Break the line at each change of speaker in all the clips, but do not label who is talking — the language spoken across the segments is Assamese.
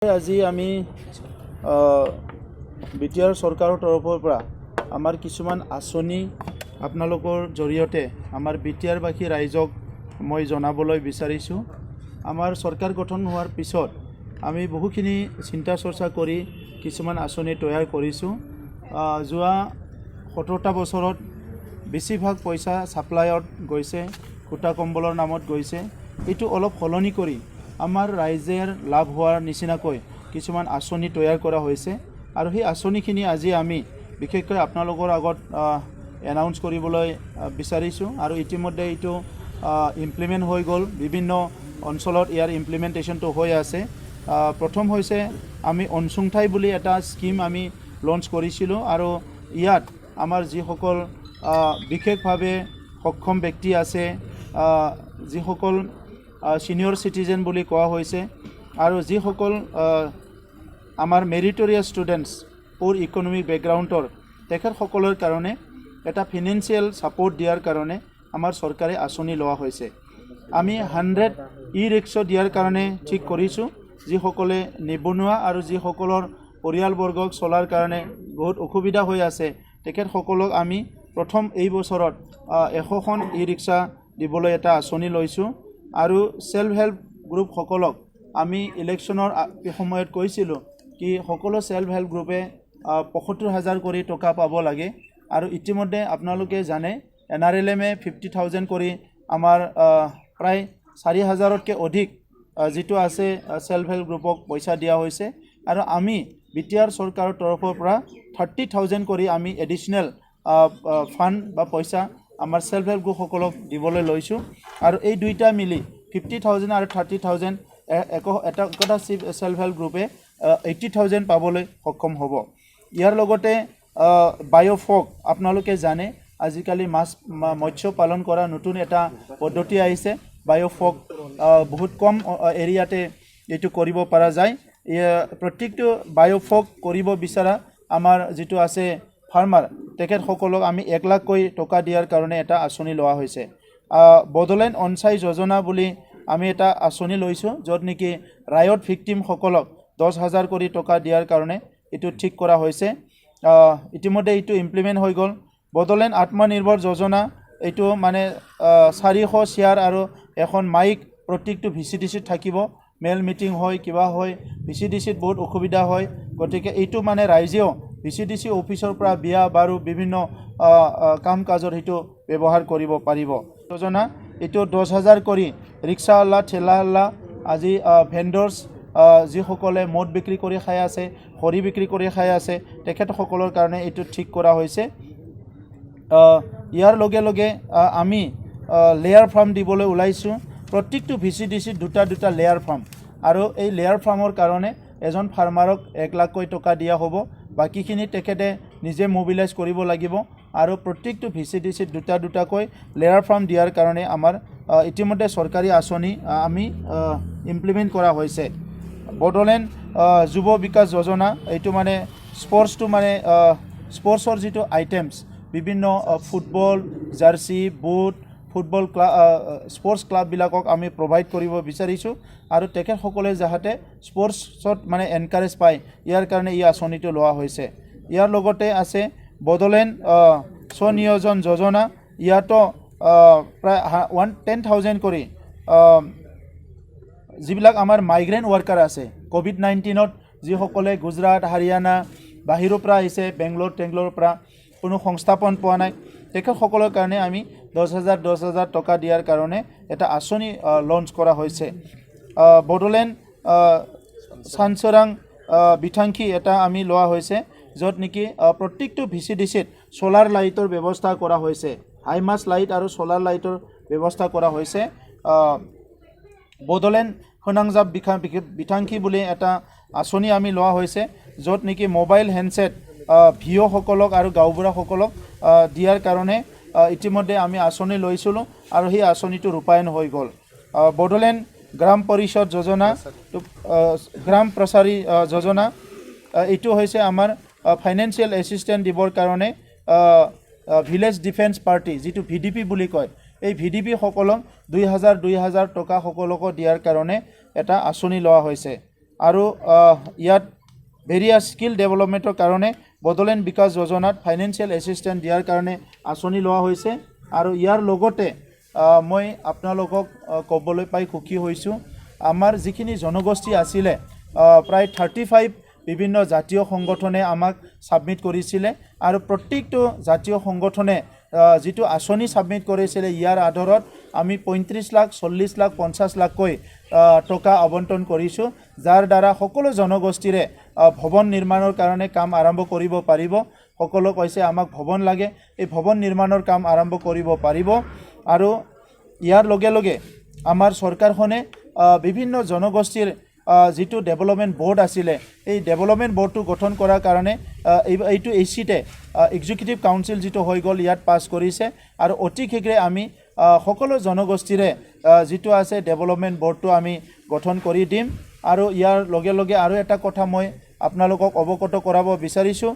আজি আমি বিটিআৰ চৰকাৰৰ তৰফৰ পৰা আমাৰ কিছুমান আঁচনি আপোনালোকৰ জৰিয়তে আমাৰ বিটিআৰবাসী ৰাইজক মই জনাবলৈ বিচাৰিছোঁ। আমাৰ চৰকাৰ গঠন হোৱাৰ পিছত আমি বহুখিনি চিন্তা চৰ্চা কৰি কিছুমান আঁচনি তৈয়াৰ কৰিছোঁ। যোৱা 17টা বছৰত বেছিভাগ পইচা ছাপ্লাইত গৈছে, কুটা কম্বলৰ নামত গৈছে। এইটো অলপ সলনি কৰি আমাৰ ৰাইজৰ লাভ হোৱাৰ নিচিনাকৈ কিছুমান আঁচনি তৈয়াৰ কৰা হৈছে আৰু সেই আঁচনিখিনি আজি আমি বিশেষকৈ আপোনালোকৰ আগত এনাউন্স কৰিবলৈ বিচাৰিছোঁ আৰু ইতিমধ্যে এইটো ইমপ্লিমেণ্ট হৈ গ'ল। বিভিন্ন অঞ্চলত ইয়াৰ ইমপ্লিমেণ্টেশ্যনটো হৈ আছে। প্ৰথম হৈছে আমি অনসুংঠাই বুলি এটা স্কিম আমি লঞ্চ কৰিছিলোঁ আৰু ইয়াত আমাৰ যিসকল বিশেষভাৱে সক্ষম ব্যক্তি আছে, যিসকল সিনিয়ৰ সিটিজেন বুলি কোৱা হৈছে আৰু যিসকল আমাৰ মেৰিটৰিয়াছ ষ্টুডেণ্টছ পুৰ ইকনমিক বেকগ্ৰাউণ্ডৰ তেখেতসকলৰ কাৰণে এটা ফিনেন্সিয়েল ছাপোৰ্ট দিয়াৰ কাৰণে আমাৰ চৰকাৰে আঁচনি লোৱা হৈছে। আমি 100 ই-ৰিক্সা দিয়াৰ কাৰণে ঠিক কৰিছোঁ, যিসকলে নিবনুৱা আৰু যিসকলৰ পৰিয়ালবৰ্গক চলাৰ কাৰণে বহুত অসুবিধা হৈ আছে তেখেতসকলক আমি প্ৰথম এই বছৰত 100খন ই-ৰিক্সা দিবলৈ এটা আঁচনি লৈছোঁ আৰু সেল্ফ হেল্প গ্ৰুপসকলক আমি ইলেকশ্যনৰ সময়ত কৈছিলোঁ কি সকলো সেল্ফ হেল্প গ্ৰুপে ৭৫,০০০ কৰি টকা পাব লাগে আৰু ইতিমধ্যে আপোনালোকে জানে NRLMে 50,000 কৰি আমাৰ প্ৰায় 4,000তকৈ অধিক যিটো আছে সেল্ফ হেল্প গ্ৰুপক পইচা দিয়া হৈছে আৰু আমি বিটিআৰ চৰকাৰৰ তৰফৰ পৰা 30,000 কৰি আমি এডিশ্যনেল ফাণ্ড বা পইচা আমাৰ সেল্ফ হেল্প গ্ৰুপসকলক দিবলৈ লৈছোঁ আৰু এই দুইটা মিলি 50,000 আৰু 30,000 এটা সেল্ফ হেল্প গ্ৰুপে 80,000 পাবলৈ সক্ষম হ'ব। ইয়াৰ লগতে বায়োফক আপোনালোকে জানে আজিকালি মৎস্য পালন কৰা নতুন এটা পদ্ধতি আহিছে। বায়োফক বহুত কম এৰিয়াতে এইটো কৰিব পৰা যায়। প্ৰত্যেকটো বায়োফক কৰিব বিচৰা আমাৰ যিটো আছে ফাৰ্মাৰ তেখেতসকলক আমি 1 লাখকৈ টকা দিয়াৰ কাৰণে এটা আঁচনি লোৱা হৈছে। বড়োলেণ্ড অঞ্চল যোজনা বুলি আমি এটা আঁচনি লৈছোঁ, য'ত নেকি ৰায়ট ভিক্টিমসকলক 10,000 কৰি টকা দিয়াৰ কাৰণে এইটো ঠিক কৰা হৈছে। ইতিমধ্যে এইটো ইমপ্লিমেণ্ট হৈ গ'ল। বড়োলেণ্ড আত্মনিৰ্ভৰ যোজনা এইটো মানে 400 চেয়াৰ আৰু এখন মাইক প্ৰত্যেকটো VCDCত থাকিব। মেল মিটিং হয়, কিবা হয়, VCDCত বহুত অসুবিধা হয়, গতিকে এইটো মানে ৰাইজেও VCDC অফিচৰ পৰা বিয়া বাৰু বিভিন্ন কাম কাজত সেইটো ব্যৱহাৰ কৰিব পাৰিব। যোজনা এইটো 10,000 কৰি ৰিক্সাৱালা, ঠেলাৱালা, আজি ভেণ্ডৰ্ছ যিসকলে মদ বিক্ৰী কৰি খাই আছে, খৰি বিক্ৰী কৰি খাই আছে তেখেতসকলৰ কাৰণে এইটো ঠিক কৰা হৈছে। ইয়াৰ লগে লগে আমি লেয়াৰ ফাৰ্ম দিবলৈ ওলাইছোঁ। প্ৰত্যেকটো VCDCত দুটা লেয়াৰ ফাৰ্ম আৰু এই লেয়াৰ ফাৰ্মৰ কাৰণে এজন ফাৰ্মাৰক 1 লাখকৈ টকা দিয়া হ'ব। বাকীখিনি তেখেতে নিজে মোবিলাইজ কৰিব লাগিব আৰু প্ৰত্যেকটো VCDCত দুটাকৈ লেয়াৰ ফাৰ্ম দিয়াৰ কাৰণে আমাৰ ইতিমধ্যে চৰকাৰী আঁচনি আমি ইমপ্লিমেণ্ট কৰা হৈছে। বড়োলেণ্ড যুৱ বিকাশ যোজনা এইটো মানে স্পৰ্টছটো মানে স্পৰ্টছৰ যিটো আইটেমছ বিভিন্ন ফুটবল, জাৰ্চি, বুট, ফুটবল স্পৰ্টছ ক্লাববিলাকক আমি প্ৰভাইড কৰিব বিচাৰিছোঁ আৰু তেখেতসকলে যাতে স্পৰ্টছত মানে এনকাৰেজ পায় ইয়াৰ কাৰণে এই আঁচনিটো লোৱা হৈছে। ইয়াৰ লগতে আছে বড়োলেণ্ড স্বনিয়োজন যোজনা। ইয়াতো প্ৰায় 10,000 কৰি যিবিলাক আমাৰ মাইগ্ৰেণ্ট ৱৰ্কাৰ আছে COVID-19ত যিসকলে গুজৰাট, হাৰিয়ানা বাহিৰৰ পৰা আহিছে, বেংগলোৰৰ পৰা কোনো সংস্থাপন পোৱা নাই তেখেতসকলৰ কাৰণে আমি 10,000 টকা দিয়াৰ কাৰণে এটা আঁচনি লঞ্চ কৰা হৈছে। বড়োলেণ্ড চানচোৰাং বিথাংখী এটা আমি লোৱা হৈছে, য'ত নেকি প্ৰত্যেকটো VCDCত চ'লাৰ লাইটৰ ব্যৱস্থা কৰা হৈছে। হাইমাছ লাইট আৰু চ'লাৰ লাইটৰ ব্যৱস্থা কৰা হৈছে। বড়োলেণ্ড সোনাংজাপ বিথাংখী বুলি এটা আঁচনি আমি লোৱা হৈছে, য'ত নেকি মোবাইল হেণ্ডছেট ভিঅ'সকলক আৰু গাঁওবুঢ়াসকলক দিয়াৰ কাৰণে ইতিমধ্যে আমি আঁচনি লৈছিলোঁ আৰু সেই আঁচনিটো ৰূপায়ণ হৈ গ'ল। বড়োলেণ্ড গ্ৰাম পৰিষদ যোজনা, গ্ৰাম প্ৰচাৰী যোজনা এইটো হৈছে আমাৰ ফাইনেন্সিয়েল এছিষ্টেণ্ট দিবৰ কাৰণে ভিলেজ ডিফেন্স পাৰ্টি যিটো VDP বুলি কয় এই ভিডিপি সকলক 2000 টকা সকলক দিয়াৰ কাৰণে এটা আঁচনি লোৱা হৈছে আৰু ইয়াত ভেৰিয়াছ স্কিল ডেভেলপমেণ্টৰ কাৰণে বড়োলেণ্ড বিকাশ যোজনাত ফাইনেন্সিয়েল এছিষ্টেণ্ট দিয়াৰ কাৰণে আঁচনি লোৱা হৈছে আৰু ইয়াৰ লগতে মই আপোনালোকক ক'বলৈ পাই সুখী হৈছোঁ আমাৰ যিখিনি জনগোষ্ঠী আছিলে প্ৰায় 35 বিভিন্ন জাতীয় সংগঠনে আমাক সাবমিট কৰিছিলে আৰু প্ৰত্যেকটো জাতীয় সংগঠনে যেটো আঁচনি সাবমিট কৰিছিলে ইয়াৰ আধাৰত আমি 35 লাখ 40 লাখ 50 লাখকৈ টকা আবণ্টন কৰিছোঁ যাৰ দ্বাৰা সকলো জনগোষ্ঠীৰে ভৱন নিৰ্মাণৰ কাৰণে কাম আৰম্ভ কৰিব পাৰিব সকলো কৈছে আমাক ভৱন লাগে এই ভৱন নিৰ্মাণৰ কাম আৰম্ভ কৰিব পাৰিব আৰু ইয়াৰ লগে লগে আমাৰ চৰকাৰখনে বিভিন্ন জনগোষ্ঠীৰ যেটো ডেভেলপমেণ্ট বোৰ্ড আছিলে এই ডেভেলপমেণ্ট বোৰ্ডটো গঠন কৰাৰ কাৰণে এইটো এচিতে এক্সিকিউটিভ কাউন্সিল যেটো হৈ গ'ল ইয়াত পাছ কৰিছে আৰু অতি শীঘ্ৰে আমি সকলো জনগোষ্ঠীৰে যেটো আছে ডেভেলপমেণ্ট বোৰ্ডটো আমি গঠন কৰি দিম আৰু ইয়াৰ লগে লগে আৰু এটা কথা মই আপোনালোকক অৱগত কৰাব বিচাৰিছোঁ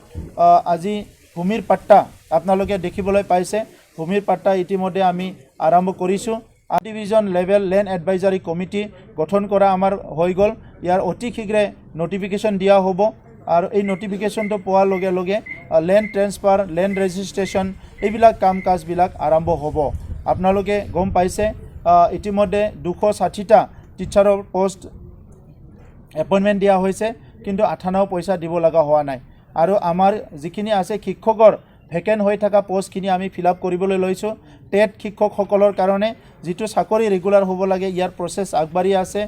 আজি ভূমিৰ পাট্টা আপোনালোকে দেখিবলৈ পাইছে ভূমিৰ পাট্টা ইতিমধ্যে আমি আৰম্ভ কৰিছোঁ division level land advisory committee গঠন কৰা আমাৰ হৈ গ'ল ইয়াৰ অতি শীঘ্ৰে নটিফিকেশ্যন দিয়া হ'ব আৰু এই নটিফিকেশ্যনটো পোৱাৰ লগে লগে লেণ্ড ট্ৰেন্সফাৰ লেণ্ড ৰেজিষ্ট্ৰেশ্যন এইবিলাক কাম কাজবিলাক আৰম্ভ হ'ব আপোনালোকে গম পাইছে ইতিমধ্যে 260টা টিচাৰৰ পোষ্ট এপইণ্টমেণ্ট দিয়া হৈছে কিন্তু 98 পইচা দিব লগা হোৱা নাই আৰু আমাৰ যিখিনি আছে শিক্ষকৰ ভেকেন্ট হৈ থকা পোষ্টখিনি আমি ফিল আপ কৰিবলৈ লৈছোঁ টেট শিক্ষকসকলৰ কাৰণে যেটো চাকৰি ৰেগুলাৰ হ'ব লাগে ইয়াৰ প্ৰচেছ আগবাঢ়ি আছে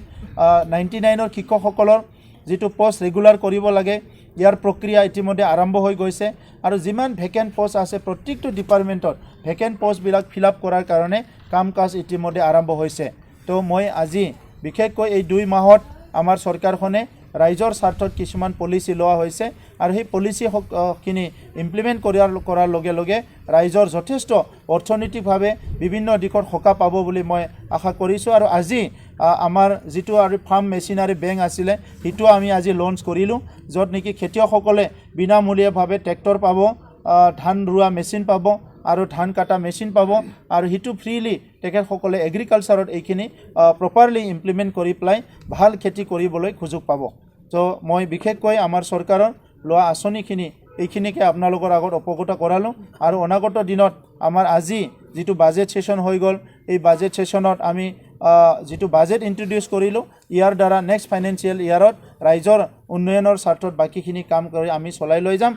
99ৰ শিক্ষকসকলৰ যেটো পোষ্ট ৰেগুলাৰ কৰিব লাগে ইয়াৰ প্ৰক্ৰিয়া ইতিমধ্যে আৰম্ভ হৈ গৈছে আৰু যিমান ভেকেন্ট পোষ্ট আছে প্ৰত্যেকটো ডিপাৰ্টমেণ্টত ভেকেন্ট পোষ্টবিলাক ফিল আপ কৰাৰ কাৰণে কাম কাজ ইতিমধ্যে আৰম্ভ হৈছে তো মই আজি বিশেষকৈ এই 2 মাহত আমাৰ চৰকাৰখনে ৰাইজৰ স্বাৰ্থত কিছুমান পলিচি লোৱা হৈছে আৰু সেই পলিচিখিনি ইমপ্লিমেণ্ট কৰাৰ লগে লগে ৰাইজৰ যথেষ্ট অৰ্থনৈতিকভাৱে বিভিন্ন দিশত সকাহ পাব বুলি মই আশা কৰিছোঁ আৰু আজি আমাৰ যেটো আৰু ফাৰ্ম মেচিনাৰী বেংক আছিলে সেইটো আমি আজি লঞ্চ কৰিলোঁ য'ত নেকি খেতিয়কসকলে বিনামূলীয়াভাৱে ট্ৰেক্টৰ পাব ধান ৰোৱা মেচিন পাব আৰু ধান কাটা মেচিন পাব আৰু হিটো ফ্ৰীলি তেখেতসকলে এগ্ৰিকালচাৰত এইখিনি প্ৰপাৰলি ইমপ্লিমেণ্ট কৰি পেলাই ভাল খেতি কৰিবলৈ সুযোগ পাব তো মই বিশেষকৈ আমাৰ চৰকাৰৰ লোৱা আঁচনিখিনি এইখিনিকে আপোনালোকৰ আগত অৱগত কৰালোঁ আৰু অনাগত দিনত আমাৰ আজি যেটো বাজেট সেশন হৈ গ'ল এই বাজেট সেশনত আমি যেটো বাজেট ইন্ট্ৰোডিউস কৰিলোঁ ইয়াৰ দ্বাৰা নেক্সট ফাইনেন্সিয়েল ইয়াৰত ৰাইজৰ উন্নয়নৰ স্বাৰ্থত বাকিখিনি কাম কৰি আমি চলাই লৈ যাম